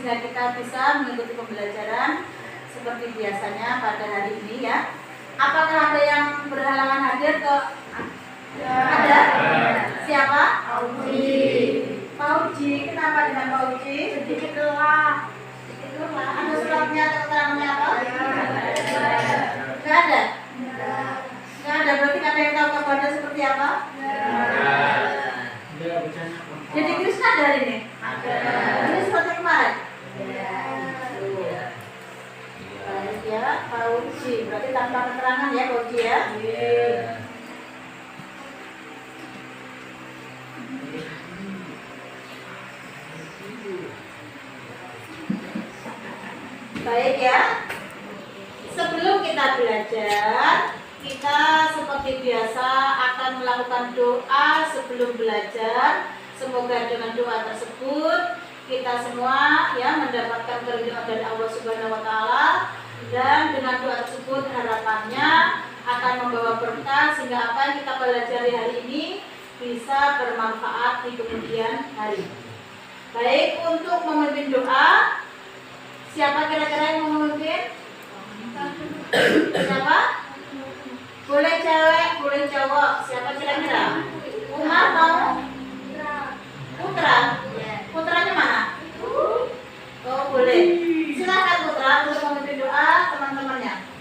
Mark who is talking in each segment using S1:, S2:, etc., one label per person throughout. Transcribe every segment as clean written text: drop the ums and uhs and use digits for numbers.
S1: sehingga kita bisa mengikuti pembelajaran seperti biasanya pada hari ini ya. Apakah ada yang berhalangan hadir ke? Ada? Siapa? Pauji. Kenapa dengan Pauji? Sedikit lelah. Ada suratnya atau keterangannya apa? Nggak ada? Nggak ada, berarti ada yang tahu kabarnya seperti apa? Jadi Krishna ada hari ini? Ini seperti kemarin? Baik ya, Pauji. Berarti tanpa keterangan ya Pauji ya? Baik ya. Sebelum kita belajar, kita seperti biasa akan melakukan doa sebelum belajar. Semoga dengan doa tersebut kita semua ya mendapatkan keridhaan dari Allah Subhanahu wa taala, dan dengan doa tersebut harapannya akan membawa berkah sehingga apa yang kita pelajari hari ini bisa bermanfaat di kemudian hari. Baik, untuk memimpin doa, siapa kira-kira yang mau memimpin? Siapa? Boleh cewek, boleh cowok. Siapa kira-kira? Umar mau? Putra? Putranya mana? Oh boleh. Silakan Putra untuk memimpin doa teman-temannya.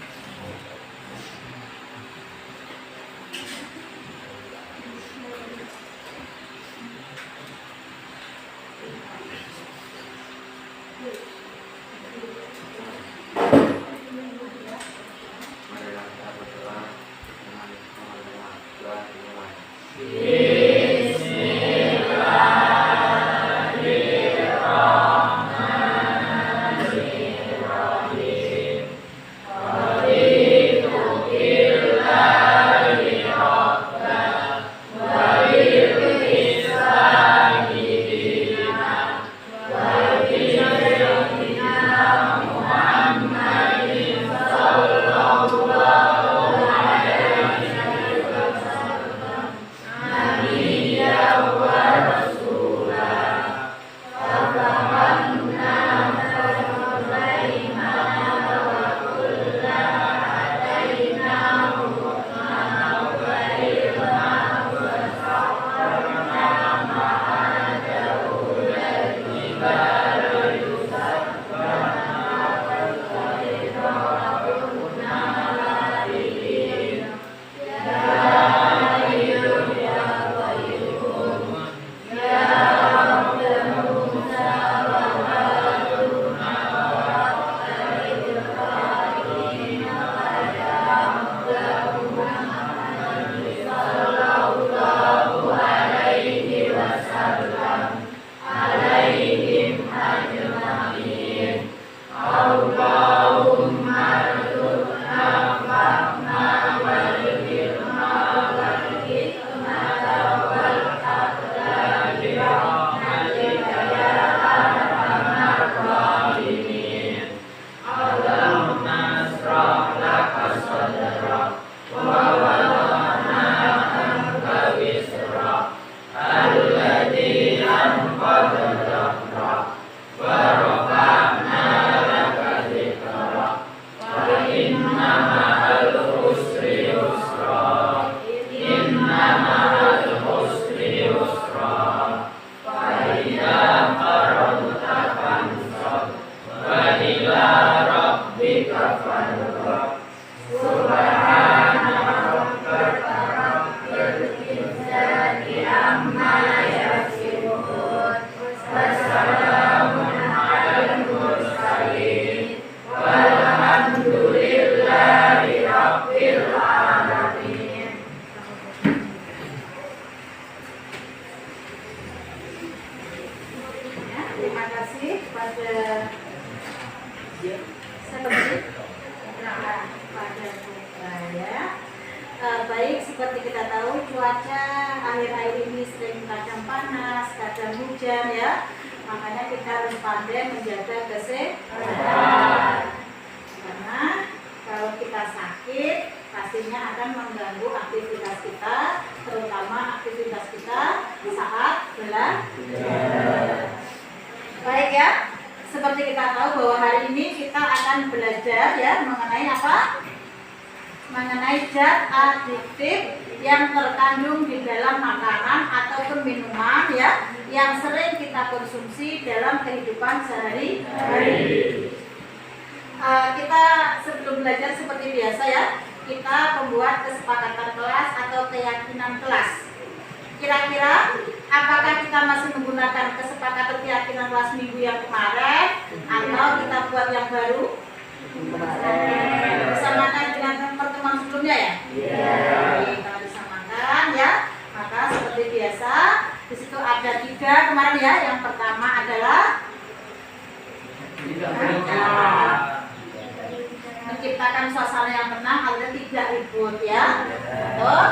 S1: kita tahu bahwa hari ini kita akan belajar ya mengenai apa? Mengenai zat adiktif yang terkandung di dalam makanan ataupun minuman ya, yang sering kita konsumsi dalam kehidupan sehari-hari. Kita sebelum belajar seperti biasa ya, kita membuat kesepakatan kelas atau keyakinan kelas. Kira-kira apakah kita masih menggunakan kesepakatan keyakinan kelas minggu yang kemarin atau kita buat yang baru? Disamakan dengan pertemuan sebelumnya ya? Kita disamakan ya. Maka seperti biasa, di situ ada 3 kemarin ya. Yang pertama adalah menciptakan suasana yang tenang agar tidak ribut ya.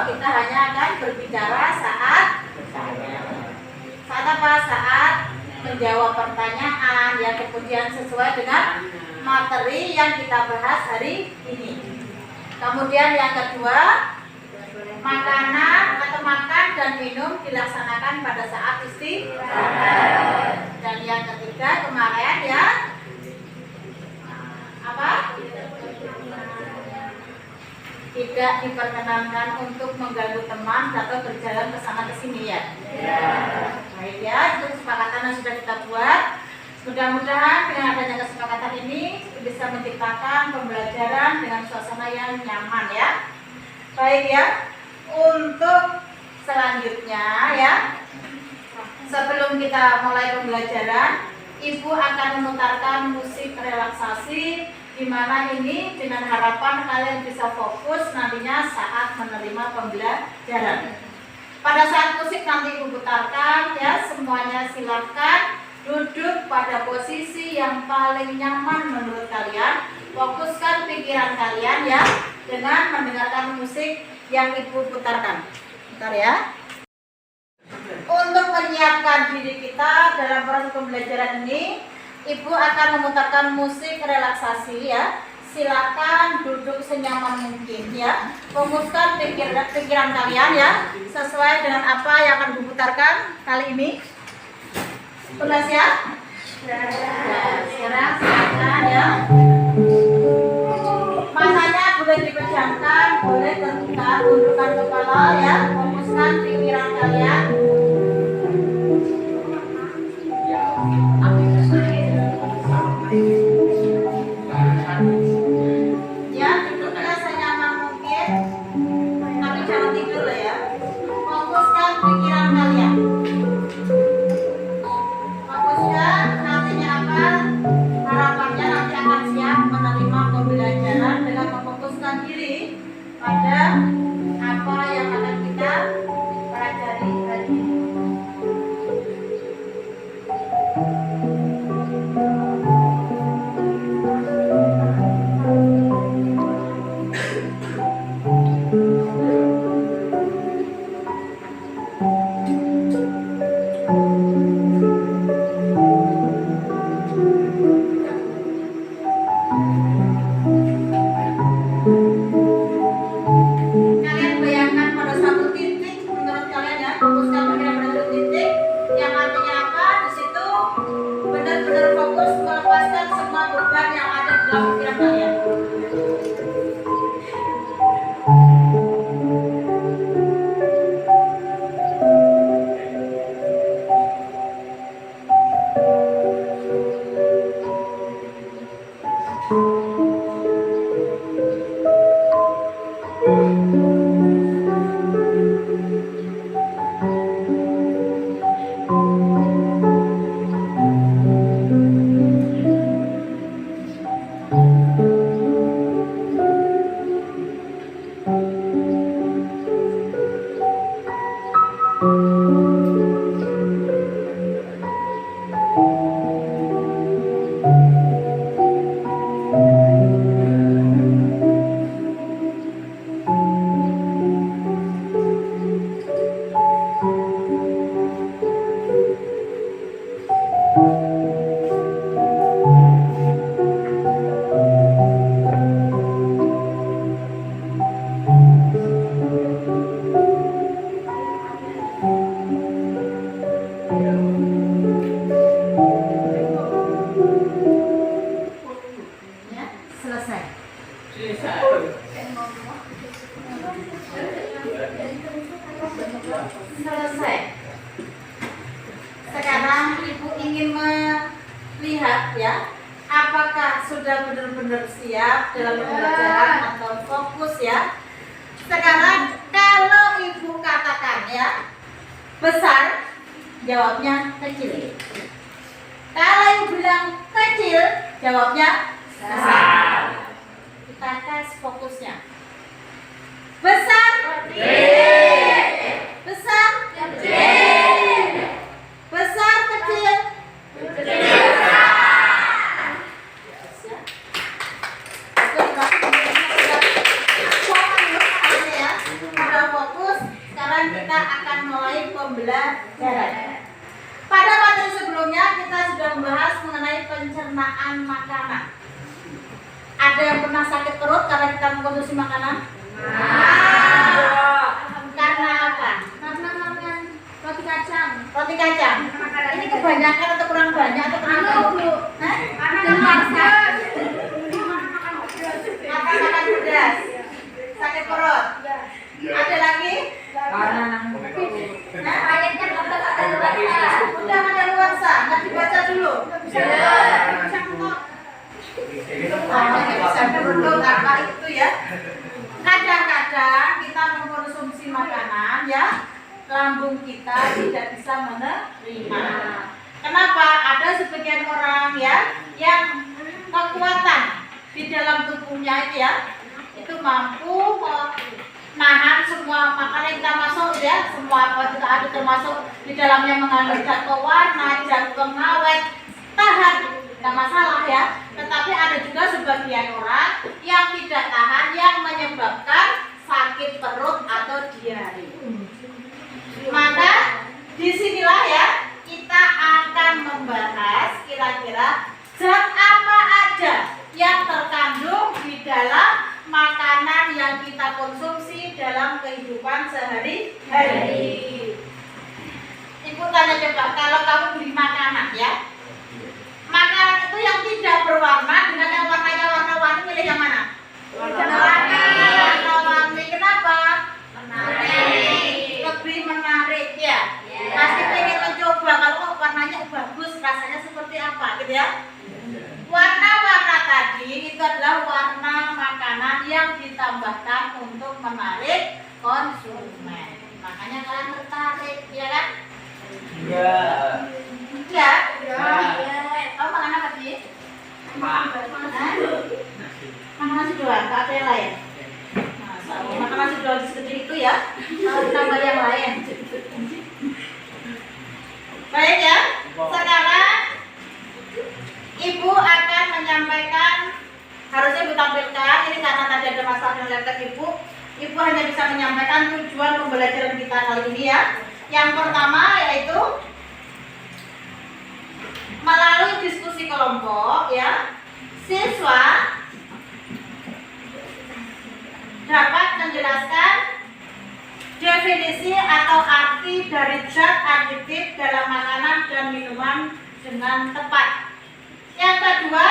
S1: Kita hanya akan berbicara saat apa? Saat menjawab pertanyaan ya, kemudian sesuai dengan materi yang kita bahas hari ini. Kemudian yang kedua, makanan atau makan dan minum dilaksanakan pada saat istirahat. Dan yang ketiga kemarin ya, apa? Tidak diperkenankan untuk mengganggu teman atau berjalan ke sana ke sini ya. Baik ya, itu kesepakatan yang sudah kita buat. Mudah-mudahan dengan adanya kesepakatan ini bisa menciptakan pembelajaran dengan suasana yang nyaman ya. Baik ya, untuk selanjutnya ya, sebelum kita mulai pembelajaran, Ibu akan memutarkan musik relaksasi, di mana ini dengan harapan kalian bisa fokus nantinya saat menerima pembelajaran. Pada saat musik nanti Ibu putarkan ya, semuanya silakan duduk pada posisi yang paling nyaman menurut kalian. Fokuskan pikiran kalian ya dengan mendengarkan musik yang Ibu putarkan. Bentar ya. Untuk menyiapkan diri kita dalam proses pembelajaran ini, Ibu akan memutarkan musik relaksasi ya. Silakan duduk senyaman mungkin ya. Fokuskan pikiran kalian ya, sesuai dengan apa yang akan Ibu putarkan kali ini. Sudah siap? Sekarang silakan ya. Matanya boleh dipejamkan, boleh terbuka, tundukkan kepala ya. Fokuskan pikiran kalian. Ya, duduknya senyaman mungkin, tapi jangan tidur ya. Fokuskan pikiran kalian. Fokuskan nantinya apa? Harapannya nanti akan siap menerima pembelajaran dengan memfokuskan diri pada apa yang akan kita pelajari hari ini. Kalian bayangkan pada satu titik, menurut kalian ya, fokuskan pikiran pada satu titik, yang artinya apa? Di situ benar-benar fokus melepaskan semua beban yang ada di dalam pikiran kalian. apakah sudah benar-benar siap dalam pembelajaran atau fokus ya? Sekarang kalau ibu katakan ya besar, jawabnya kecil. Kalau ibu bilang kecil, jawabnya besar. Kita tes fokusnya. Besar, besar, besar, kecil. Sudah fokus. Sekarang kita akan mulai pembelajaran. Pada materi sebelumnya kita sudah membahas mengenai pencernaan makanan. Ada yang pernah sakit perut karena kita mengkonsumsi makanan? Karena apa?
S2: Karena makan roti kacang.
S1: Roti kacang. Ini kebanyakan atau kurang banyak atau kenapa?
S2: Karena makan
S1: Makan pedas. Sakit perut. Ada lagi?
S2: ayatnya
S1: Udah ada luarsa, nggak dibaca dulu. Bisa berundung apa itu ya. Kadang-kadang kita mengkonsumsi makanan ya, lambung kita tidak bisa menerima. Kenapa? Ada sebagian orang ya yang kekuatan di dalam tubuhnya itu ya, itu mampu nahan semua makanan yang kita masuk ya, semua apa kita ada termasuk di dalamnya mengandung zat pewarna, zat pengawet, tahan, tidak masalah ya. Tetapi ada juga sebagian orang yang tidak tahan, yang menyebabkan sakit perut atau diare. Maka disinilah ya kita akan membahas kira-kira zat apa aja yang terkandung di dalam makanan yang kita konsumsi dalam kehidupan sehari-hari. Ibu tanya coba, kalau kamu beli makanan ya, makanan itu yang tidak berwarna dengan yang warnanya warna-warni, milih yang mana? Warna-warni. Kenapa? Menarik. Lebih menarik ya. Pasti pengen mencoba kalau warnanya bagus, rasanya seperti apa gitu ya. Warna-warna tadi itu adalah warna makanan yang ditambahkan untuk menarik konsumen. Makanya kalian tertarik, ya kan?
S3: Iya.
S1: Iya. Kamu makan apa sih? Makan nasi doang, tak ada yang lain. Makan nasi doang di segede itu ya. Kalau tambah yang lain. Baik ya. Sekarang Ibu akan menyampaikan, harusnya Ibu tampilkan, ini karena tadi ada masalah dengan laptop Ibu. Ibu hanya bisa menyampaikan tujuan pembelajaran kita kali ini ya. Yang pertama yaitu melalui diskusi kelompok ya, siswa dapat menjelaskan definisi atau arti dari zat adiktif dalam makanan dan minuman dengan tepat. Yang kedua,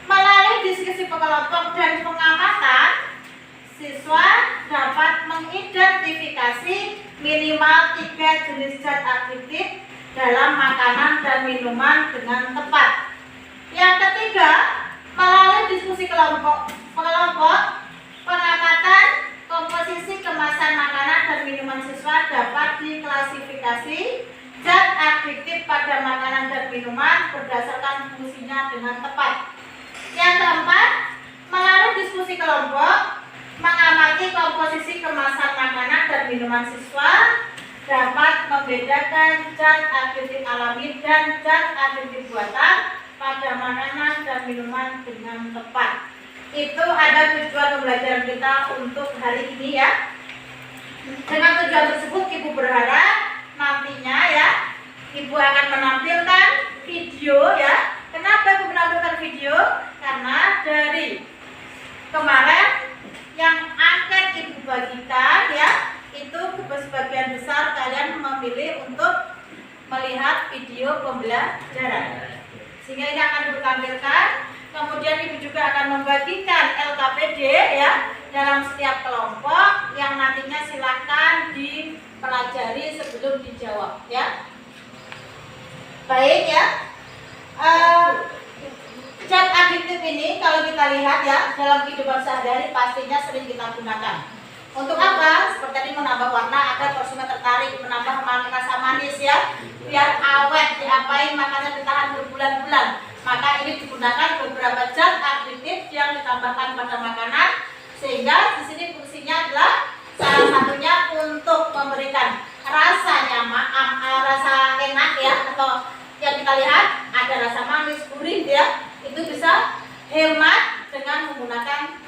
S1: melalui diskusi kelompok dan pengamatan, siswa dapat mengidentifikasi minimal 3 jenis zat adiktif dalam makanan dan minuman dengan tepat. Yang ketiga, melalui diskusi kelompok, pengamatan komposisi kemasan makanan dan minuman siswa dapat diklasifikasi zat adiktif pada makanan dan minuman berdasarkan fungsinya dengan tepat. Yang keempat, melalui diskusi kelompok, mengamati komposisi kemasan makanan dan minuman siswa dapat membedakan zat adiktif alami dan zat adiktif buatan pada makanan dan minuman dengan tepat. Itu ada tujuan pembelajaran kita untuk hari ini ya. Dengan tujuan tersebut Ibu berharap nantinya ya Ibu akan menampilkan video ya. Kenapa Ibu menampilkan video? Karena dari kemarin yang akan Ibu bagikan ya, itu sebagian besar kalian memilih untuk melihat video pembelajaran. Sehingga ini akan Ibu tampilkan. Kemudian Ibu juga akan membagikan LKPD ya dalam setiap kelompok yang nantinya silakan dipelajari sebelum dijawab ya. Baik ya. Zat aditif ini kalau kita lihat ya dalam kehidupan sehari-hari pastinya sering kita gunakan. Untuk apa? Seperti tadi menambah warna agar konsumen tertarik, menambah rasa manis ya, biar awet, diapain makannya ditahan berbulan-bulan. Maka ini digunakan beberapa zat aditif yang ditambahkan pada makanan, sehingga di sini fungsinya adalah salah satunya untuk memberikan rasa nyaman, rasa enak ya, atau yang kita lihat ada rasa manis, gurih ya. Itu bisa hemat dengan menggunakan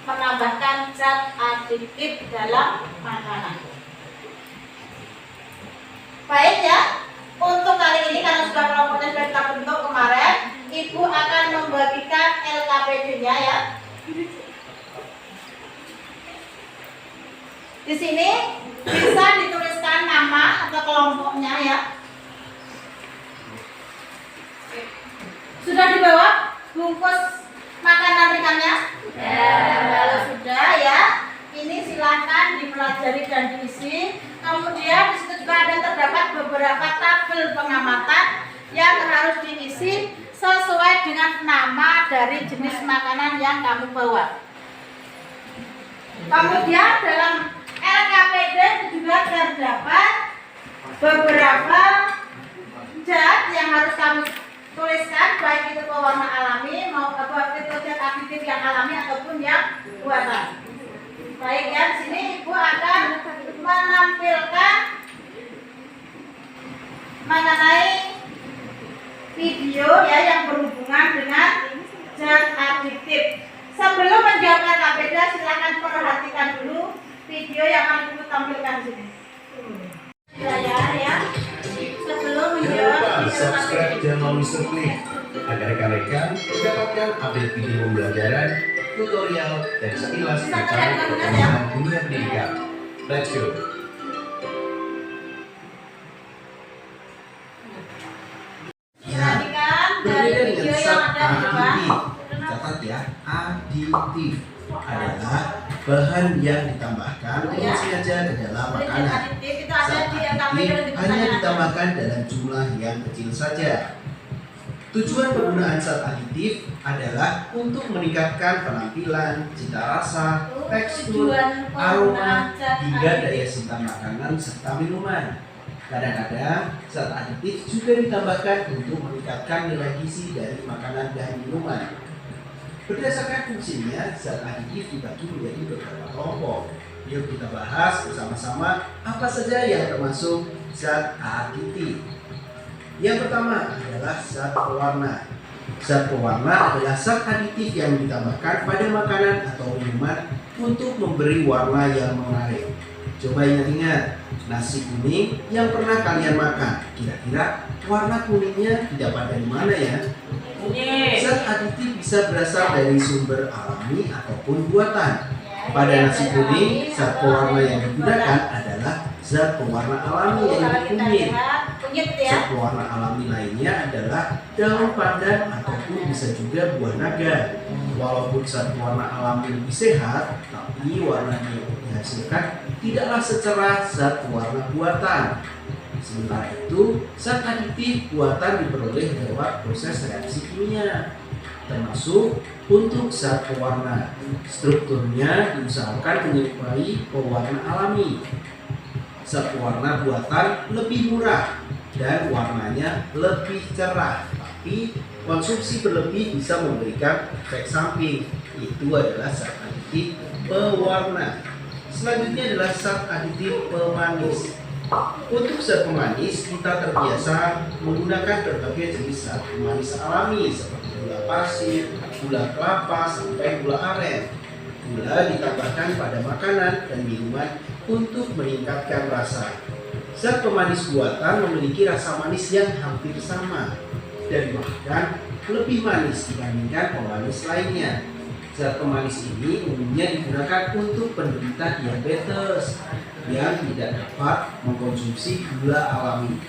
S1: menambahkan zat aditif dalam makanan. Baik ya, untuk kali ini karena sudah kelompoknya sudah kita bentuk kemarin, Ibu akan membagikan LKPD-nya ya. Di sini bisa dituliskan nama atau kelompoknya ya. Sudah dibawa bungkus makanan ringannya? Kalau sudah ya, ini silakan dipelajari dan diisi. Kemudian di situ juga ada terdapat beberapa tabel pengamatan yang harus diisi sesuai dengan nama dari jenis makanan yang kamu bawa. Kemudian dalam LKPD juga terdapat beberapa zat yang harus kamu tuliskan, baik itu pewarna alami maupun itu zat aditif yang alami ataupun yang buatan. Baik ya, di sini Ibu akan menampilkan mengenai video ya yang berhubungan dengan zat aditif. Sebelum menjawab LKPD, silakan perhatikan dulu video yang akan Ibu tampilkan di sini. Ya. Sebelum menjawab
S3: subscribe channel Mr. Klik agar rekan-rekan mendapatkan update video pembelajaran, tutorial, dan sekilas tentang perkembangan dunia pendidikan. Let's go!
S1: Perhatikan dari
S3: Berbeda
S1: video
S3: dengan
S1: yang
S3: zat
S1: ada di bawah.
S3: aditif, catat ya, aditif adalah bahan yang ditambahkan dengan sengaja ke dalam makanan.
S1: Aditif itu ada
S3: Zat
S1: di
S3: aditif
S1: LKPD
S3: hanya ditambahkan dalam jumlah yang kecil saja. Tujuan penggunaan zat aditif adalah untuk meningkatkan penampilan, cita rasa, tekstur, aroma, hingga daya simpan makanan serta minuman. Kadang-kadang zat aditif juga ditambahkan untuk meningkatkan nilai gizi dari makanan dan minuman. Berdasarkan fungsinya, zat aditif dibagi menjadi beberapa kelompok. Yuk kita bahas bersama-sama apa saja yang termasuk zat aditif. Yang pertama adalah zat pewarna. Zat pewarna adalah zat aditif yang ditambahkan pada makanan atau minuman untuk memberi warna yang menarik. Coba ingat-ingat, nasi kuning yang pernah kalian makan, kira-kira warna kuningnya didapat dari mana ya? Zat aditif bisa berasal dari sumber alami ataupun buatan. Pada nasi kuning, zat pewarna yang digunakan adalah zat pewarna alami yang kunyit. Zat pewarna alami lainnya adalah daun pandan ataupun bisa juga buah naga. Walaupun zat pewarna alami lebih sehat, tapi warnanya yang dihasilkan tidaklah secerah zat pewarna buatan. Sementara itu, zat aditif buatan diperoleh lewat proses reaksi kimia, termasuk untuk zat pewarna. Strukturnya diusahakan menyerupai pewarna alami. Zat pewarna buatan lebih murah dan warnanya lebih cerah, tapi konsumsi berlebih bisa memberikan efek samping. Itu adalah zat aditif pewarna. Selanjutnya adalah zat aditif pemanis. Untuk zat pemanis, kita terbiasa menggunakan berbagai jenis zat pemanis alami seperti gula pasir, gula kelapa, sampai gula aren. Gula ditambahkan pada makanan dan minuman untuk meningkatkan rasa. Zat pemanis buatan memiliki rasa manis yang hampir sama dan bahkan lebih manis dibandingkan pemanis lainnya. Zat pemanis ini umumnya digunakan untuk penderita diabetes yang tidak dapat mengkonsumsi gula alami.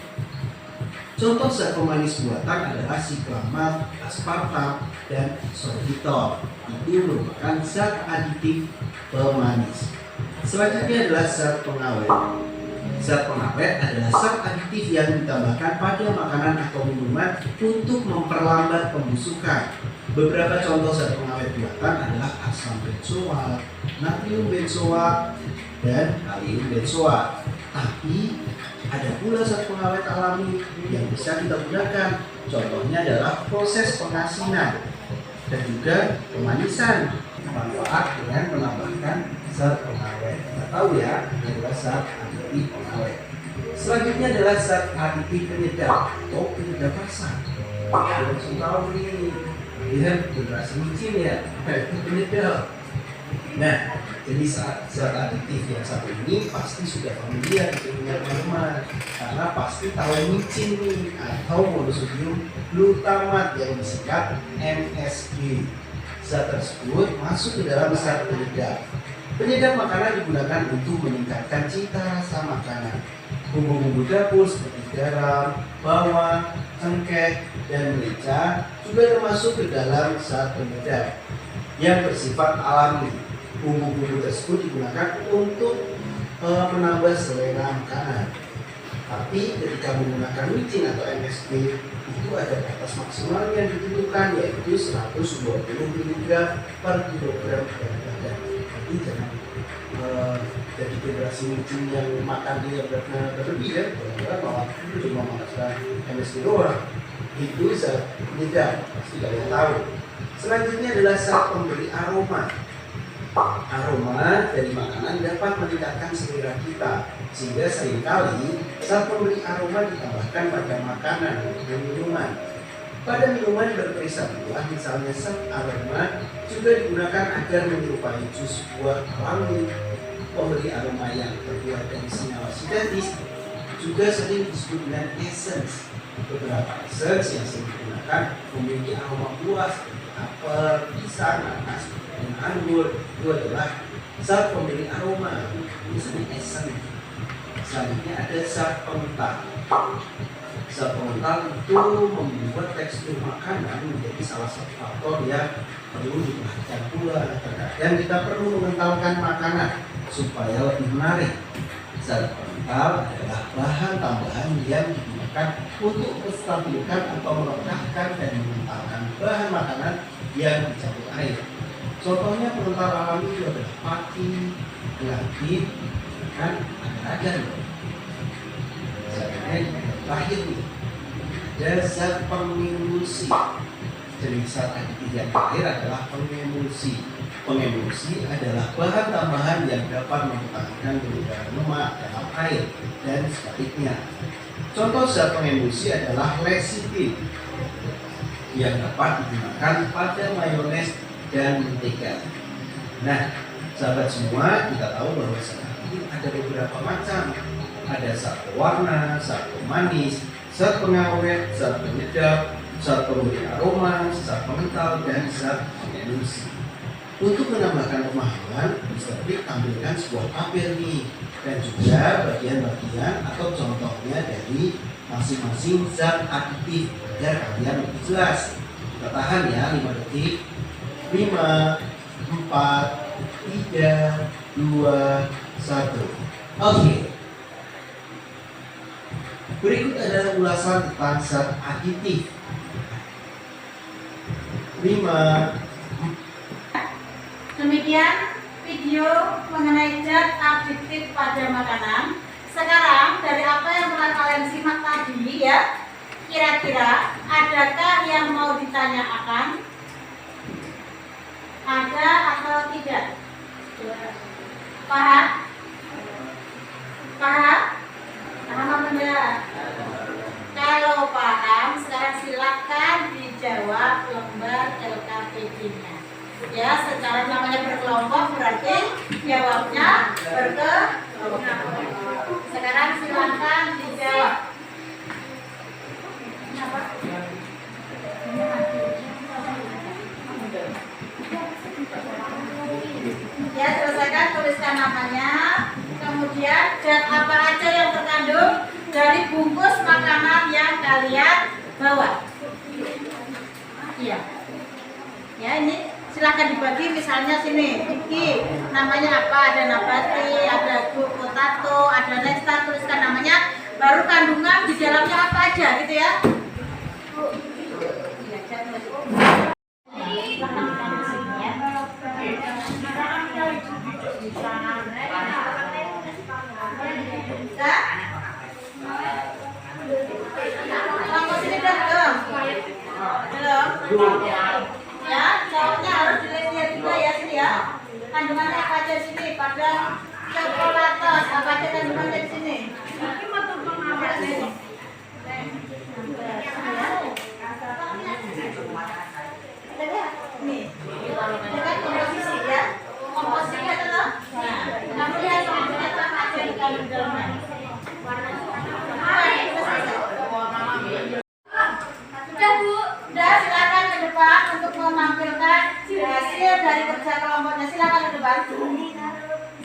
S3: Contoh zat pemanis buatan adalah siklamat, aspartam, dan sorbitol. Itu merupakan zat aditif pemanis. Selanjutnya adalah zat pengawet. Zat pengawet adalah zat aditif yang ditambahkan pada makanan atau minuman untuk memperlambat pembusukan. Beberapa contoh zat pengawet buatan adalah asam benzoat, natrium benzoat, dan kalium benzoat. Tapi ada pula zat pengawet alami yang bisa kita gunakan. Contohnya adalah proses pengasinan dan juga pemanisan. Manfaat dengan menambahkan zat pengawet. Kita tahu ya, ini adalah zat aditif pengawet. Selanjutnya adalah zat aditif penyedap atau penyedap rasa. Kita langsung tahu nih, lihat generasi micin ya, itu penyedap. Nah, jadi zat aditif yang satu ini pasti sudah familiar dengan teman-teman, karena pasti tahu micin nih atau monosodium glutamat yang disingkat MSG. Zat tersebut masuk ke dalam zat penyedap. Penyedap makanan digunakan untuk meningkatkan cita rasa makanan. Bumbu-bumbu dapur seperti garam, bawang, cengkeh, dan merica juga termasuk ke dalam zat penyedap yang bersifat alami. Bumbu-bumbu tersebut digunakan untuk menambah selera makanan. Tapi ketika menggunakan micin atau MSG itu ada batas maksimal yang ditentukan, yaitu 120 mg per kilogram berat badan. Jadi jangan jadi generasi micin yang makan dia beratnya berlebih ya, bahwa itu cuma makan MSG doang. Itu zat penyedap, pasti kalian tahu. Selanjutnya adalah zat pemberi aroma. Aroma dari makanan dapat meningkatkan selera kita, sehingga seringkali zat pemberi aroma ditambahkan pada makanan dan minuman. Pada minuman berperisa buah, misalnya zat aroma juga digunakan agar menyerupai jus buah alami. Pemberi aroma yang terbuat dari senyawa sintetis juga sering disebut dengan essence. Beberapa essence yang sering digunakan memiliki aroma buah seperti apel, pisang, nanas, dan anggur. Itu adalah zat pemberi aroma, misalnya essence. Selanjutnya ada zat pengental. Zat pengental itu membuat tekstur makanan menjadi salah satu faktor yang perlu diperhatikan pula. Terkadang kita perlu mengentalkan makanan supaya lebih menarik. Zat pengental adalah bahan tambahan yang digunakan untuk menstabilkan atau merekatkan dan mengentalkan bahan makanan yang dicampur air. Contohnya pengental alami itu adalah pati, gelatin, kan agar-agar loh. Terakhir nih, ada zat pengemulsi. Jenis zat aditif yang terakhir adalah pengemulsi. Pengemulsi adalah bahan tambahan yang dapat mempertahankan peredaran lemak dalam air dan sebaliknya. Contoh zat pengemulsi adalah lecithin yang dapat digunakan pada mayones dan mentega. Nah, sahabat semua, kita tahu bahwa zat aditif ada beberapa macam. Ada zat pewarna, zat pemanis, zat pengawet, zat penyedap, zat pemberi aroma, zat pengental, dan zat pengemulsi. Untuk menambahkan pemahaman, bisa tampilkan sebuah tabel nih, dan juga bagian-bagian atau contohnya dari masing-masing zat aditif agar kalian lebih jelas. Kita tahan ya 5 detik. 5, 4, 3, 2, 1. Oke. Berikut adalah ulasan tentang zat aditif. 5.
S1: Demikian video mengenai zat aditif pada makanan. Sekarang dari apa yang telah kalian simak tadi ya, kira-kira adakah yang mau ditanyakan? Ada atau tidak? Paham? Paham? Paham apa enggak? Kalau paham, sekarang silakan dijawab lembar LKPD-nya. Ya, secara namanya berkelompok berarti jawabnya berkelompok. Sekarang silakan dijawab. Kenapa? Ya, selesaikan, tuliskan namanya. Kemudian zat apa aja yang terkandung dari bungkus makanan yang kalian bawa. Iya. Ya, ini Silahkan dibagi, misalnya sini, Iki, namanya apa? Ada nabati, ada potato, ada nesta, tuliskan namanya, baru kandungan di dalamnya apa aja gitu ya. Kelompok sini dong. Belum. Ya, cowoknya harus dilihat juga ya sini ya. Kandungannya apa aja sini? Pada coklatos, apa aja kandungannya di sini? Nih, ini kan komposisi ya. Komposisi adalah, kamu lihat komposisinya apa aja di dalamnya. Sudah Bu, sudah silakan ke depan untuk menampilkan hasil dari kerja kelompoknya. Silakan ke depan.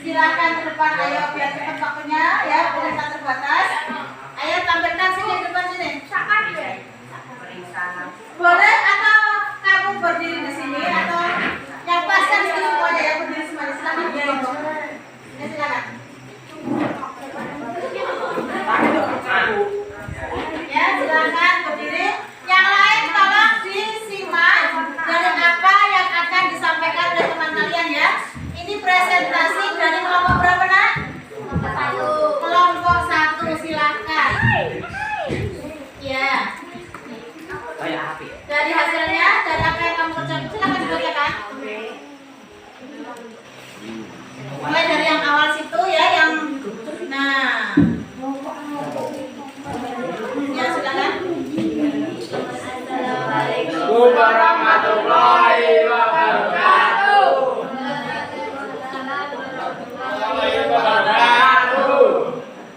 S1: Silakan ke depan, ayo biar cepat waktunya ya, boleh tak terbatas. Ayo tampilkan sini ke depan sini. Boleh atau kamu berdiri di sini atau yang paskan di sini semuanya ya, berdiri semuanya. Silakan di kelompok. Ya silakan. Ya silakan berdiri. Yang lain tolong disimak dari apa yang akan disampaikan oleh teman kalian ya. Ini presentasi dari kelompok berapa nak? Kelompok 1 silakan. Ya. Dari hasilnya, dari apa yang kamu kerjakan silakan dibacakan. Mulai dari yang awal situ ya, yang nah. Ya silakan.
S4: Assalamualaikum warahmatullahi wabarakatuh.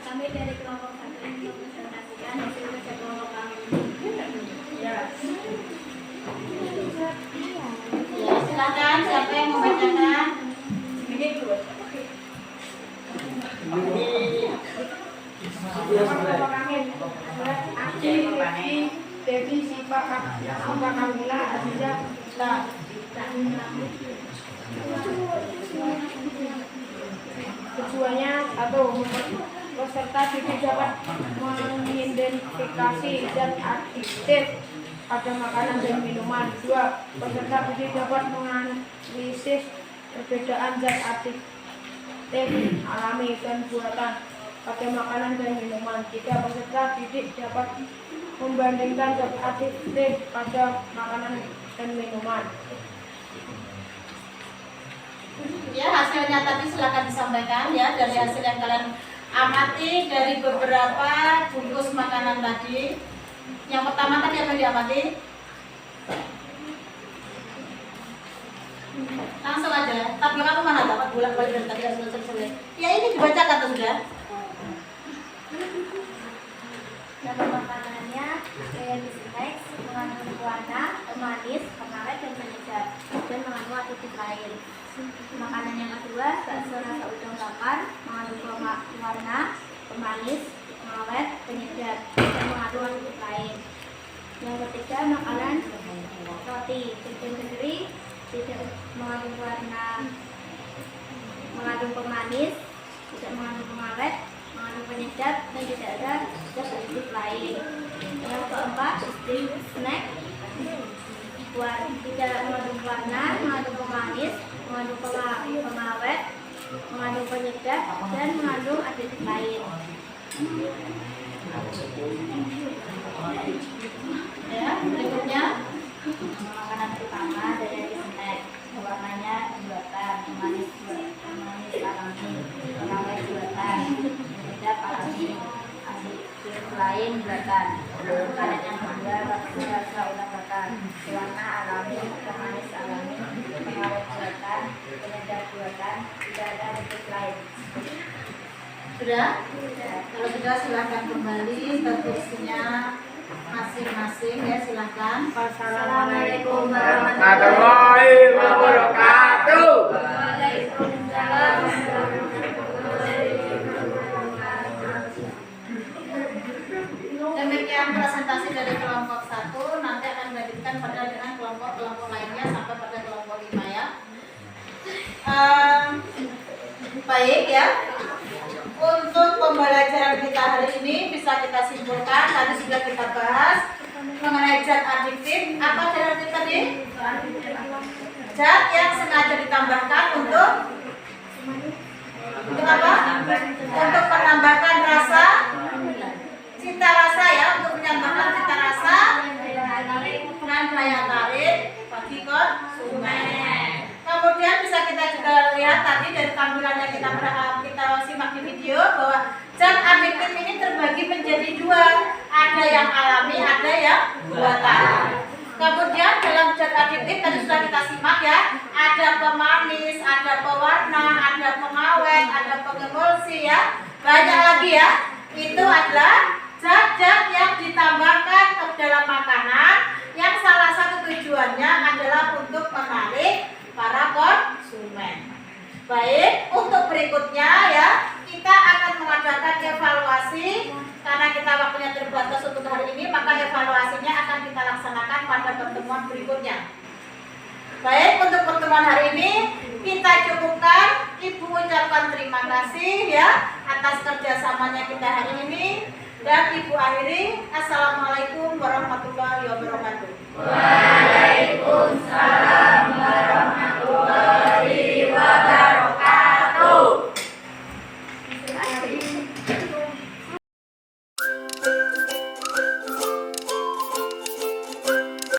S2: Kami dari kelompok 1 ini mempresentasikan hasil kerja kelompok kami.
S1: Ya silakan, siapa yang membacakan?
S2: Devi, Siva, Kamila, Aziza, tujuannya atau peserta didik dapat mengidentifikasi zat adiktif pada makanan dan minuman. 2. Peserta didik dapat menganalisis perbedaan zat adiktif alami dan buatan pada makanan dan minuman. 3. Peserta didik dapat membandingkan zat adiktif pada makanan dan minuman.
S1: Ya hasilnya tadi silakan disampaikan ya, dari hasil yang kalian amati dari beberapa bungkus makanan tadi. Yang pertama tadi apa yang diamati? Langsung aja. Tabel kamu mana dapat bolak-balik dari tadi selesai. Ya ini dibacakan tuh sudah.
S2: Nama makanannya berisi snack, mengandung warna, pemanis, pengawet dan penyedap, dan mengandung adiktif lain. Makanan yang kedua, bakso rasa udang bakar, mengandung warna, pemanis, pengawet, penyedap, dan mengandung adiktif lain. Yang ketiga, makanan roti cincin sendiri, tidak mengandung warna, mengandung pemanis, tidak mengandung pengawet, mengandung penyedap, dan tidak ada zat adiktif lain. Yang keempat, snack tidak mengandung warna, mengandung pemanis, mengandung pengawet, mengandung penyedap, dan mengandung adiktif lain.
S1: Ya, berikutnya
S2: Makanan pertama dari snack, warnanya buatan, pemanis alami, pengawet buatan, penyedap alami, adiktif lain buatan. Makanan yang kedua, bakso rasa udang bakar, warna alami, pemanis alami, pengawet buatan, penyedap buatan, tidak ada adiktif lain.
S1: sudah. Kalau sudah silakan kembali ke kursinya masing-masing ya, silakan.
S2: Assalamualaikum
S4: Warahmatullahi wabarakatuh.
S2: Waalaikumsalam.
S1: Demikian presentasi dari kelompok 1, nanti akan dilanjutkan pada dengan kelompok-kelompok lainnya sampai pada kelompok 5. Baik ya. Untuk pembelajaran kita hari ini bisa kita simpulkan, tadi sudah kita bahas mengenai zat adiktif. Apa zat adiktif tadi? Zat yang sengaja ditambahkan untuk apa? Untuk menambahkan rasa, cita rasa ya, untuk menambahkan cita rasa dan daya tarik bagi konsumen. Kemudian bisa kita juga lihat tadi dari tampilan yang kita simak di video bahwa zat adiktif ini terbagi menjadi dua, ada yang alami, ada yang buatan. Kemudian dalam zat adiktif tadi sudah kita simak ya, ada pemanis, ada pewarna, ada pengawet, ada pengemulsi ya, banyak lagi ya. Itu adalah zat-zat yang ditambahkan ke dalam makanan yang salah satu tujuannya adalah untuk menarik para konsumen. Baik, untuk berikutnya ya, kita akan mengadakan evaluasi karena kita waktunya terbatas untuk hari ini, maka evaluasinya akan kita laksanakan pada pertemuan berikutnya. Baik, untuk pertemuan hari ini kita cukupkan. Ibu ucapkan terima kasih ya atas kerjasamanya kita hari ini, dan Ibu akhiri. Assalamualaikum warahmatullahi wabarakatuh.